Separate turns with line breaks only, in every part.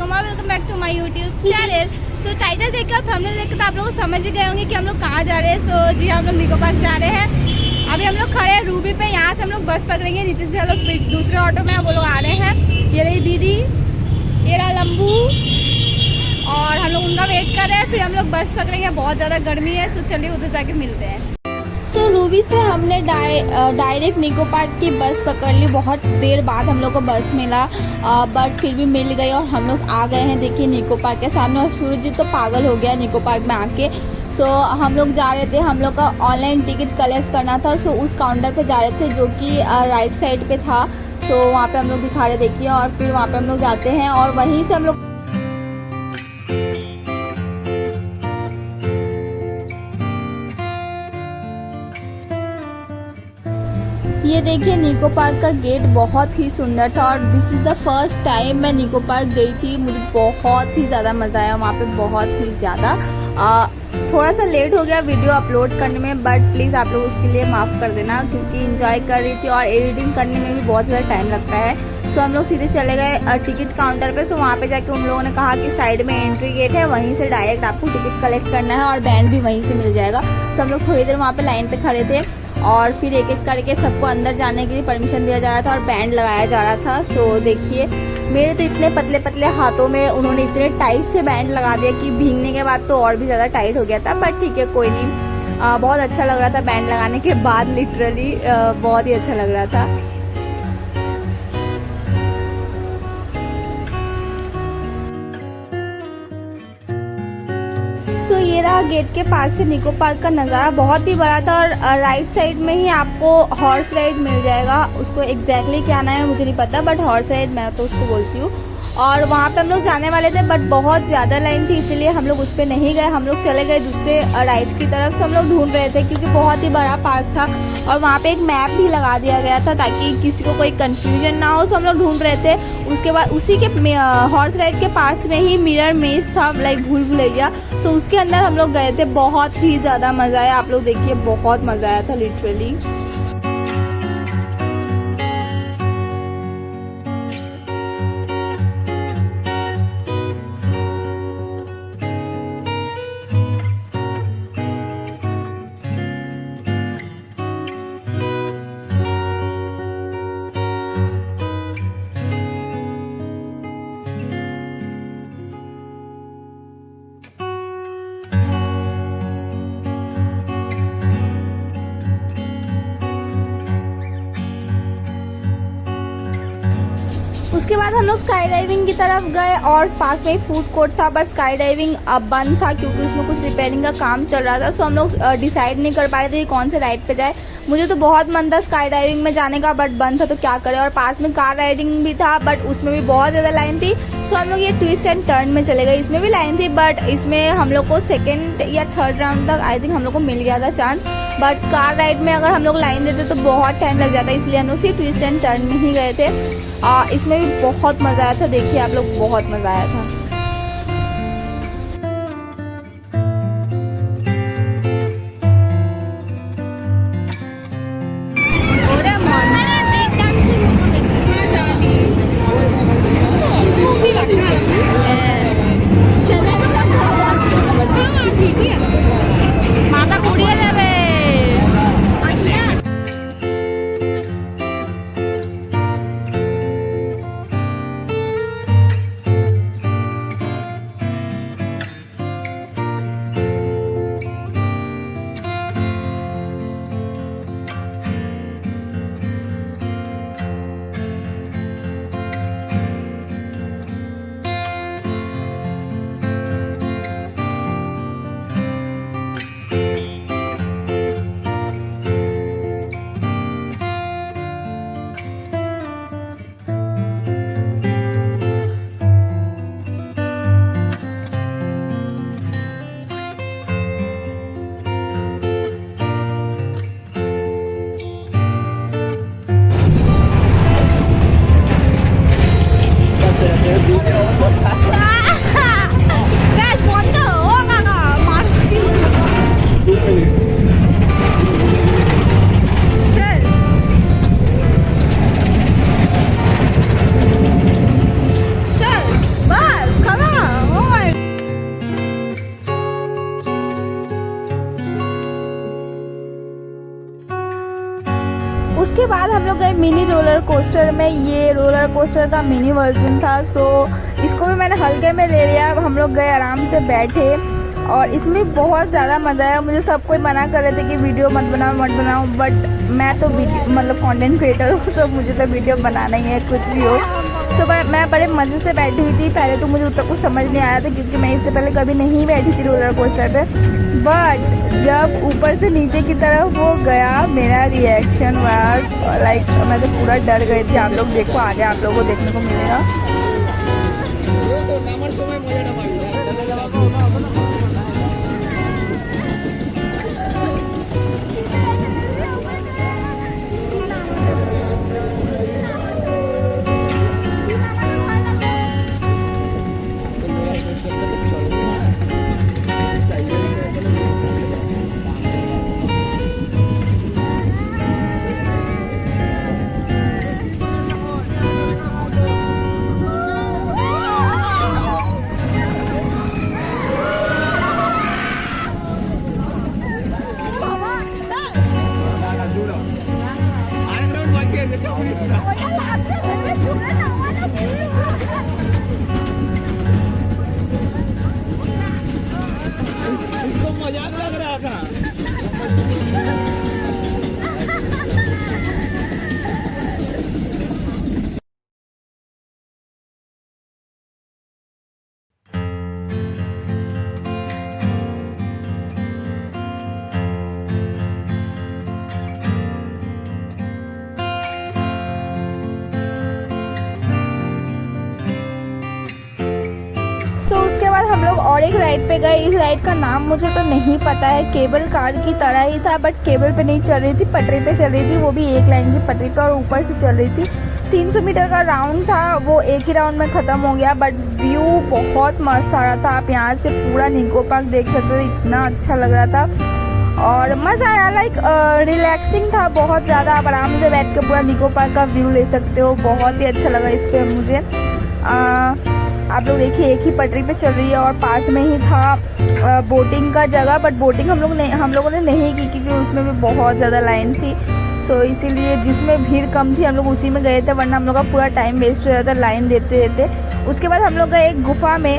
अस्सलाम वालेकुम, welcome back to my YouTube channel. So title देख कर थंबनेल देख कर तो आप लोग समझ ही गए होंगे कि हम लोग कहाँ जा रहे हैं। सो जी हम लोग निको पार्क जा रहे हैं। अभी हम लोग खड़े हैं रूबी पे। यहाँ से हम लोग बस पकड़ेंगे। नीतीश भी हम लोग दूसरे ऑटो में वो लोग आ रहे हैं। ये रही दीदी, ये रहा लंबू, और हम लोग उनका वेट कर रहे हैं। फिर हम लोग बस पकड़ेंगे। बहुत ज़्यादा गर्मी है, सो चलिए उधर जाके मिलते हैं। सो रूबी से हमने डायरेक्ट निको पार्क की बस पकड़ ली। बहुत देर बाद हम लोग को बस मिला, बट फिर भी मिल गई और हम लोग आ गए हैं। देखिए निको पार्क के सामने, और सूरज जी तो पागल हो गया निको पार्क में आके। सो हम लोग जा रहे थे, हम लोग का ऑनलाइन टिकट कलेक्ट करना था। सो उस काउंटर पे जा रहे थे जो कि राइट साइड पे था। सो वहाँ पे हम लोग दिखा रहे, देखिए, और फिर वहाँ पे हम लोग जाते हैं और वहीं से हम लोग ये देखिए निको पार्क का गेट बहुत ही सुंदर था। और this is the first time मैं निको पार्क गई थी। मुझे बहुत ही ज़्यादा मज़ा आया वहाँ पे, बहुत ही ज़्यादा। थोड़ा सा लेट हो गया वीडियो अपलोड करने में, बट प्लीज़ आप लोग उसके लिए माफ़ कर देना, क्योंकि इंजॉय कर रही थी और एडिटिंग करने में भी बहुत ज़्यादा टाइम लगता है। सो हम लोग सीधे चले गए टिकट काउंटर पे। सो वहाँ पे जाके उन लोगों ने कहा कि साइड में एंट्री गेट है, वहीं से डायरेक्ट आपको टिकट कलेक्ट करना है और बैंड भी वहीं से मिल जाएगा। सो हम लोग थोड़ी देर वहाँ पे लाइन पे खड़े थे और फिर एक एक करके सबको अंदर जाने के लिए परमिशन दिया जा रहा था और बैंड लगाया जा रहा था। सो देखिए मेरे तो इतने पतले पतले हाथों में उन्होंने इतने टाइट से बैंड लगा दिया कि भीगने के बाद तो और भी ज़्यादा टाइट हो गया था, बट ठीक है, कोई नहीं। बहुत अच्छा लग रहा था बैंड लगाने के बाद, लिटरली बहुत ही अच्छा लग रहा था। सो ये रहा गेट के पास से निको पार्क का नज़ारा, बहुत ही बड़ा था। और राइट साइड में ही आपको हॉर्स राइड मिल जाएगा। उसको एग्जैक्टली क्या नाम है मुझे नहीं पता, बट हॉर्स राइड मैं तो उसको बोलती हूँ। और वहाँ पे हम लोग जाने वाले थे, बट बहुत ज़्यादा लाइन थी, इसलिए हम लोग उस पर नहीं गए। हम लोग चले गए दूसरे राइड की तरफ से। हम लोग ढूंढ रहे थे क्योंकि बहुत ही बड़ा पार्क था और वहाँ पे एक मैप भी लगा दिया गया था ताकि किसी को कोई कंफ्यूजन ना हो। सो हम लोग ढूंढ रहे थे। उसके बाद उसी के हॉर्स राइड के पास में ही मिरर मेज था, लाइक भूल भुलैया। सो उसके अंदर हम लोग गए थे। बहुत ही ज़्यादा मज़ा आया। आप लोग देखिए, बहुत मज़ा आया था लिटरली। उसके बाद हम लोग स्काई डाइविंग की तरफ गए और पास में ही फूड कोर्ट था, बट स्काई डाइविंग अब बंद था क्योंकि उसमें कुछ रिपेयरिंग का काम चल रहा था। सो हम लोग डिसाइड नहीं कर पा रहे थे कि कौन से राइड पे जाए। मुझे तो बहुत मन था स्काई डाइविंग में जाने का, बट बंद था तो क्या करें। और पास में कार राइडिंग भी था, बट उसमें भी बहुत ज़्यादा लाइन थी। सो हम लोग ये ट्विस्ट एंड टर्न में चले गए। इसमें भी लाइन थी, बट इसमें हम लोग को सेकेंड या थर्ड राउंड तक आई थिंक हम लोग को मिल गया था चांस। बट कार राइड में अगर हम लोग लाइन देते तो बहुत टाइम लग जाता, इसलिए हम लोग सिर्फ ट्विस्ट एंड टर्न में ही गए थे। इसमें भी बहुत मज़ा आया था। देखिए आप लोग, बहुत मज़ा आया था। माता कुड़िया जाबे। मिनी रोलर कोस्टर में ये रोलर कोस्टर का मिनी वर्जन था। सो इसको भी मैंने हल्के में ले लिया। अब हम लोग गए, आराम से बैठे और इसमें बहुत ज़्यादा मज़ा आया। मुझे सब कोई मना कर रहे थे कि वीडियो मत बनाओ, बट मैं तो मतलब कंटेंट क्रिएटर हूँ, सो मुझे तो वीडियो बनाना ही है कुछ भी हो। तो मैं बड़े मज़े से बैठी हुई थी। पहले तो मुझे उतना कुछ समझ नहीं आया था क्योंकि मैं इससे पहले कभी नहीं बैठी थी रोलर कोस्टर पे। बट जब ऊपर से नीचे की तरफ वो गया, मेरा रिएक्शन वाज लाइक मैं तो पूरा डर गई थी। आप लोग देखो, आगे आप लोगों को देखने को मिलेगा।
इसको मजाक लग रहा था।
सो उसके बाद हम लोग और एक राइड पे गए। इस राइड का नाम मुझे तो नहीं पता है। केबल कार की तरह ही था, बट केबल पे नहीं चल रही थी, पटरी पे चल रही थी। वो भी एक लाइन की पटरी पे और ऊपर से चल रही थी। 300 मीटर का राउंड था, वो एक ही राउंड में ख़त्म हो गया। बट व्यू बहुत मस्त आ रहा था। आप यहाँ से पूरा निको पार्क देख सकते थे, इतना अच्छा लग रहा था और मज़ा आया। लाइक रिलैक्सिंग था बहुत ज़्यादा। आप आराम से बैठ के पूरा निको पार्क का व्यू ले सकते हो। बहुत ही अच्छा लगा इस पर मुझे। आप लोग देखिए, एक ही पटरी पे चल रही है और पास में ही था बोटिंग का जगह। बट बोटिंग हम लोगों ने नहीं की क्योंकि उसमें भी बहुत ज़्यादा लाइन थी। सो इसीलिए जिसमें भीड़ कम थी हम लोग उसी में गए थे, वरना हम लोग का पूरा टाइम वेस्ट हो जाता लाइन देते देते। उसके बाद हम लोग गए एक गुफा में।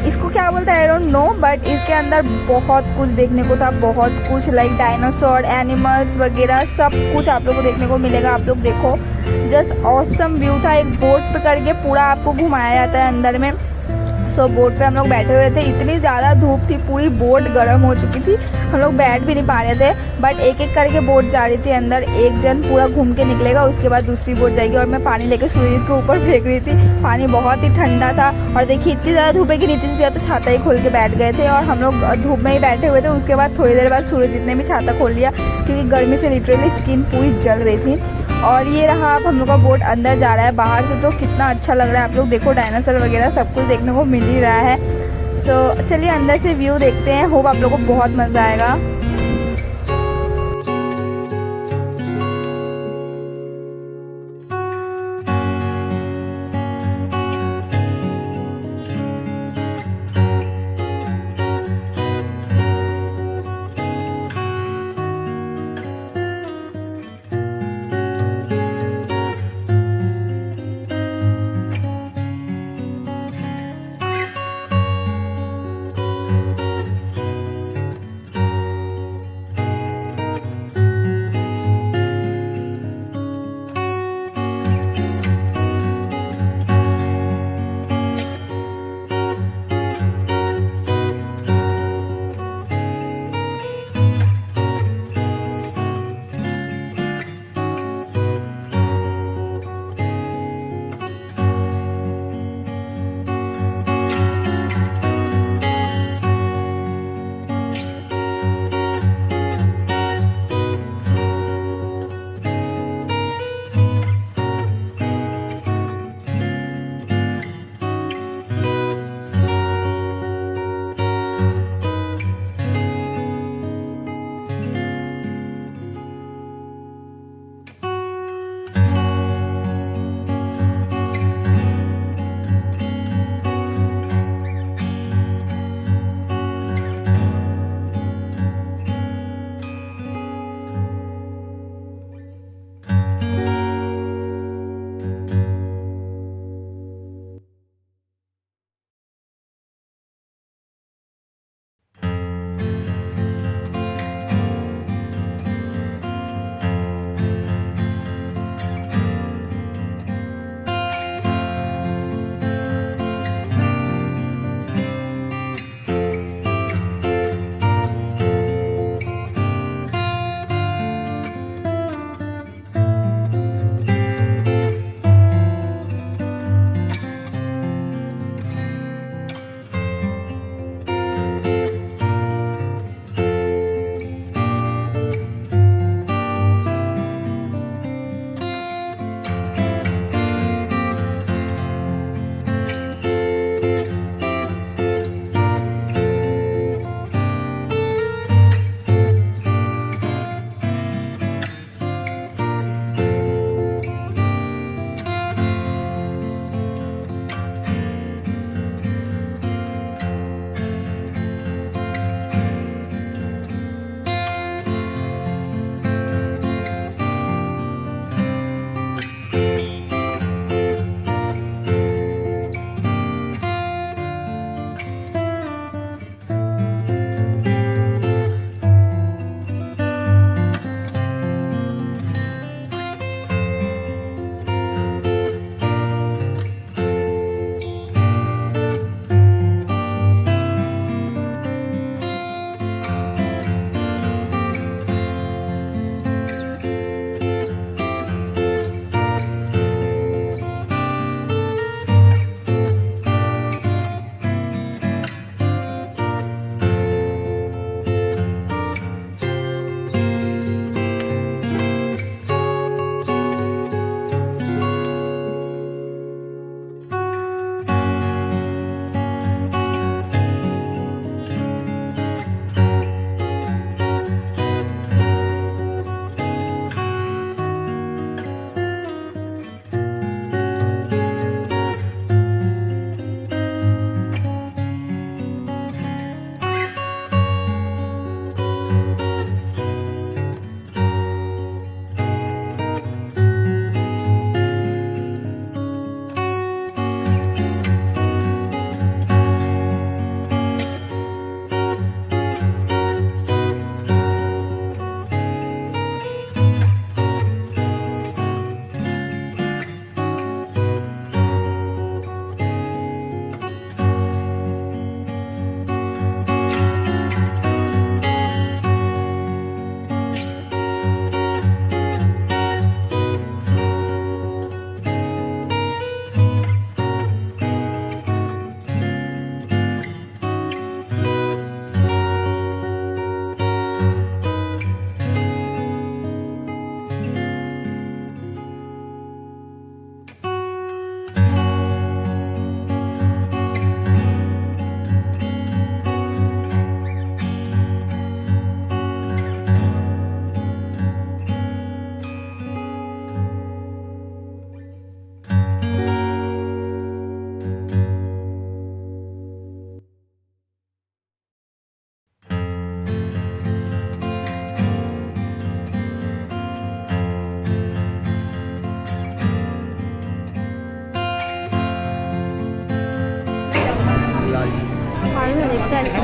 इसको क्या बोलते हैं आई डोंट नो, बट इसके अंदर बहुत कुछ देखने को था। बहुत कुछ लाइक डायनासोर, एनिमल्स वगैरह सब कुछ आप लोग को देखने को मिलेगा। आप लोग देखो, जस्ट ऑसम व्यू था। एक बोट पे करके पूरा आपको घुमाया जाता है अंदर में। सो बोट पे हम लोग बैठे हुए थे। इतनी ज़्यादा धूप थी, पूरी बोट गर्म हो चुकी थी, हम लोग बैठ भी नहीं पा रहे थे। बट एक एक करके बोट जा रही थी अंदर। एक जन पूरा घूम के निकलेगा, उसके बाद दूसरी बोट जाएगी। और मैं पानी लेके सूरज के ऊपर फेंक रही थी। पानी बहुत ही ठंडा था और देखिए इतनी ज़्यादा धूप है कि नीतीश भैया तो छाता ही खोल के बैठ गए थे और हम लोग धूप में ही बैठे हुए थे। उसके बाद थोड़ी देर बाद सूरज ने भी छाता खोल लिया क्योंकि गर्मी से लिटरली स्किन पूरी जल रही थी। और ये रहा, अब हम लोग का बोट अंदर जा रहा है। बाहर से तो कितना अच्छा लग रहा है। आप लोग देखो, डायनासोर वगैरह सब कुछ देखने को मिल ही रहा है। सो चलिए अंदर से व्यू देखते हैं। होप आप लोगों को बहुत मज़ा आएगा।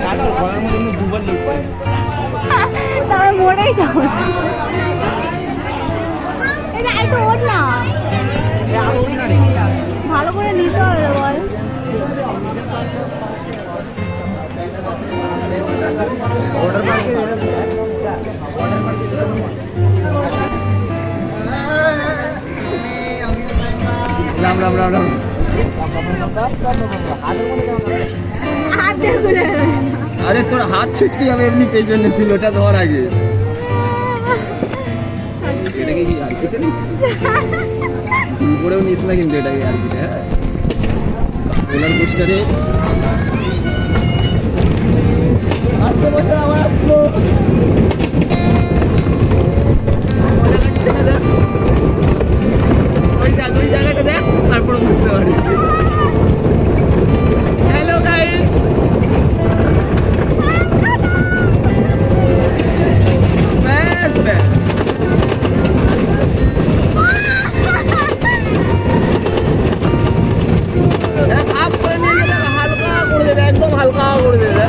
গাছের ঘরের মধ্যে এমনি দুবার লোক করে।
তারপর মরেই যাবো। এটা একটু ওর না, ভালো করে নিতে হবে বল।
রাম রাম রাম রাম।
হাত দেখুন,
আরে তোর হাত ছুটকি আমি এমনি পেছনে ছিল, ওটা ধর আগে। এটাকে কি আর কেটে নিচ্ছিস? উপরেও নিস না কিন্তু এটাকে আর কেটে। হ্যাঁ ওনার পোস্টারে আসছে বছর আবার আসলো। মজা লাগছে না দেখ, ওই জায়গাটা দেখ, তারপর বুঝতে পারিস। হ্যালো গাইস, ব্যাস ব্যাস হাফ করে নিয়ে গেলে হালকা করে দেবে, একদম হালকা করে দেবে।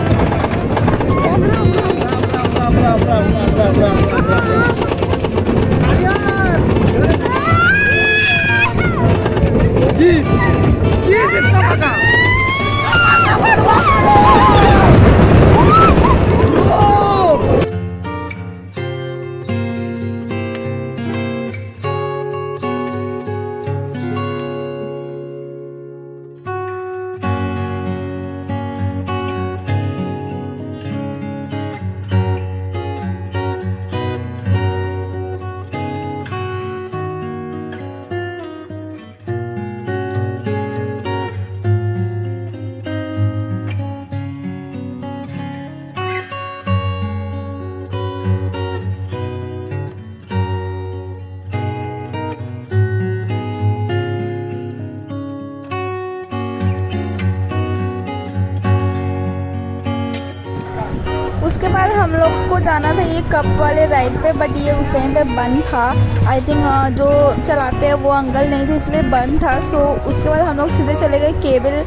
को जाना था ये कप वाले राइड पे, बट ये उस टाइम पे बंद था। आई थिंक जो चलाते हैं वो अंकल नहीं थे, इसलिए बंद था। सो उसके बाद हम लोग सीधे चले गए केबल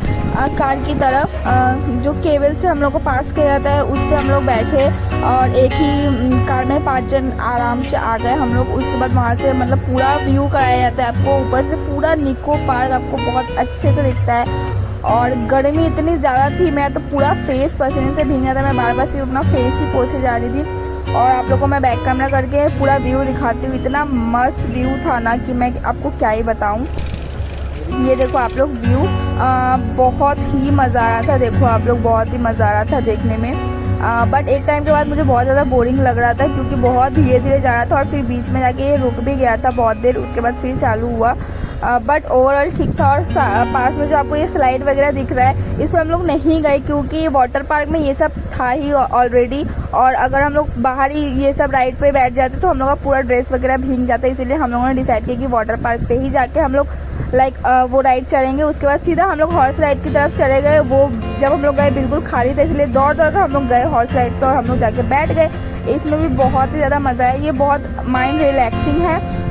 कार की तरफ। जो केबल से हम लोग को पास किया जाता है उस पर हम लोग बैठे और एक ही कार में 5 जन आराम से आ गए हम लोग। उसके बाद वहाँ से मतलब पूरा व्यू कराया जाता है आपको, ऊपर से पूरा निको पार्क आपको बहुत अच्छे से दिखता है। और गर्मी इतनी ज़्यादा थी, मैं तो पूरा फेस पसीने से भीग गया था। मैं बार बार सिर्फ अपना फेस ही पोंछे जा रही थी। और आप लोगों को मैं बैक कैमरा करके पूरा व्यू दिखाती हूँ। इतना मस्त व्यू था ना कि मैं आपको क्या ही बताऊँ। ये देखो आप लोग व्यू, बहुत ही मज़ा आ रहा था। देखो आप लोग, बहुत ही मज़ा आ रहा था देखने में। बट एक टाइम के बाद मुझे बहुत ज़्यादा बोरिंग लग रहा था, क्योंकि बहुत धीरे धीरे जा रहा था और फिर बीच में जाके ये रुक भी गया था बहुत देर, उसके बाद फिर चालू हुआ। बट ओवरऑल ठीक था। और पास में जो आपको ये स्लाइड वगैरह दिख रहा है, इस पर हम लोग नहीं गए क्योंकि वाटर पार्क में ये सब था ही ऑलरेडी। और अगर हम लोग बाहर ही ये सब राइड पे बैठ जाते तो हम लोग का पूरा ड्रेस वगैरह भीग जाता है। इसीलिए हम लोगों ने डिसाइड किया कि वाटर पार्क पे ही जाके हम लोग वो राइड चलेंगे। उसके बाद सीधा हम लोग हॉर्स राइड की तरफ चले गए। वो जब हम लोग गए बिल्कुल खाली था, इसलिए दौड़ दौड़ कर हम लोग गए हॉर्स राइड पर और हम लोग जाके बैठ गए। इसमें भी बहुत ही ज़्यादा मज़ा है। ये बहुत माइंड रिलैक्सिंग है।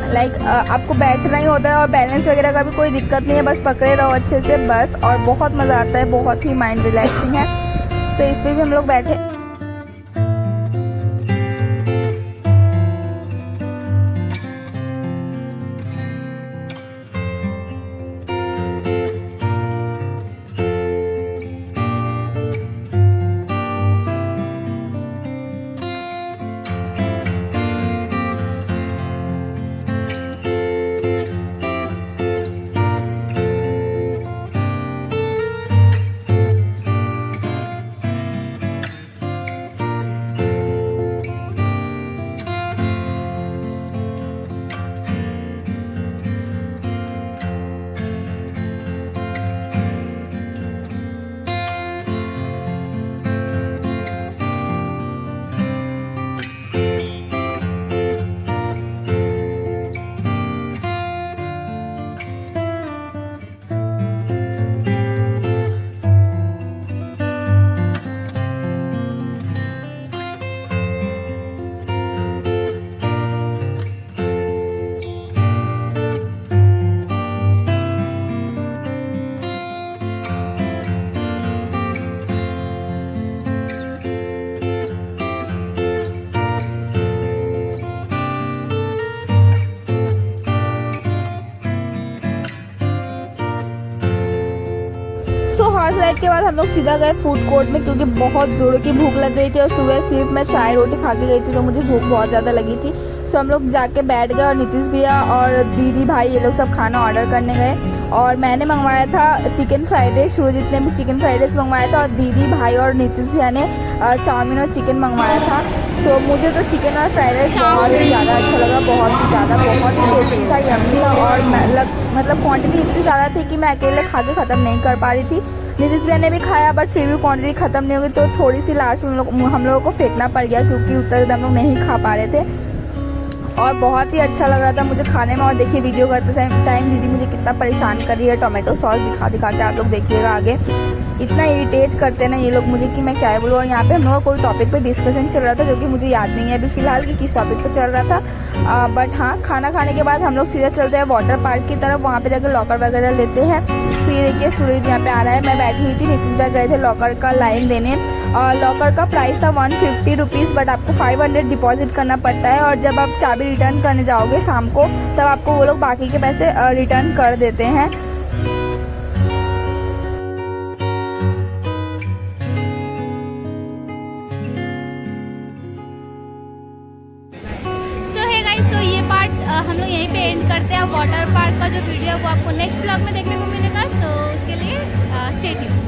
आपको बैठना ही होता है और बैलेंस वगैरह का भी कोई दिक्कत नहीं है, बस पकड़े रहो अच्छे से बस। और बहुत मज़ा आता है, बहुत ही माइंड रिलैक्सिंग है। सो इस पर भी हम लोग बैठे। हॉर्स राइड के बाद हम लोग सीधा गए फूड कोर्ट में, क्योंकि बहुत ज़ोरों की भूख लग गई थी और सुबह सिर्फ मैं चाय रोटी खा के गई थी, तो मुझे भूख बहुत ज़्यादा लगी थी। सो हम लोग जाके बैठ गए और नीतीश भैया और दीदी भाई ये लोग सब खाना ऑर्डर करने गए। और मैंने मंगवाया था चिकन फ्राइड राइस, सूरजीत ने भी चिकन फ्राइड राइस मंगवाया था और दीदी भाई और नीतीश भैया ने चाउमीन और चिकन मंगवाया था। सो मुझे तो चिकन और फ्राइड राइस बहुत ही ज़्यादा अच्छा लगा, बहुत ही ज़्यादा, बहुत ही टेस्टी था, यम्मी था। और मतलब क्वांटिटी इतनी ज़्यादा थी कि मैं अकेले खा के ख़त्म नहीं कर पा रही थी। नीतीश भैया ने भी खाया, बट फिर भी क्वांटिटी ख़त्म नहीं होगी, तो थोड़ी सी लास्ट में हम लोगों को फेंकना पड़ गया, क्योंकि उतना हम लोग नहीं खा पा रहे थे। और बहुत ही अच्छा लग रहा था मुझे खाने में। और देखिए वीडियो करते टाइम दीदी मुझे कितना परेशान कर रही है, टोमेटो सॉस दिखा के आप लोग देखिएगा आगे। इतना इरिटेट करते हैं ना ये लोग मुझे कि मैं क्या बोलूँ। और यहाँ पे हम लोग का कोई टॉपिक पे डिस्कशन चल रहा था, जो कि मुझे याद नहीं है अभी फ़िलहाल कि किस टॉपिक पे चल रहा था। बट हाँ, खाना खाने के बाद हम लोग सीधा चलते हैं वाटर पार्क की तरफ। वहाँ पे जाकर लॉकर वगैरह लेते हैं। तो ये देखिए सूरज यहाँ पे आ रहा है, मैं बैठी हुई थी, नीतीश भाई गए थे लॉकर का लाइन देने। लॉकर का प्राइस था 150 रुपीज़, बट आपको 500 डिपॉजिट करना पड़ता है। और जब आप चाबी रिटर्न करने जाओगे शाम को, तब आपको वो लोग बाकी के पैसे रिटर्न कर देते हैं।
तो ये पार्ट हम लोग यहीं पे एंड करते हैं। वाटर पार्क का जो वीडियो है वो आपको नेक्स्ट व्लॉग में देखने को मिलेगा। सो उसके लिए स्टे ट्यून्ड।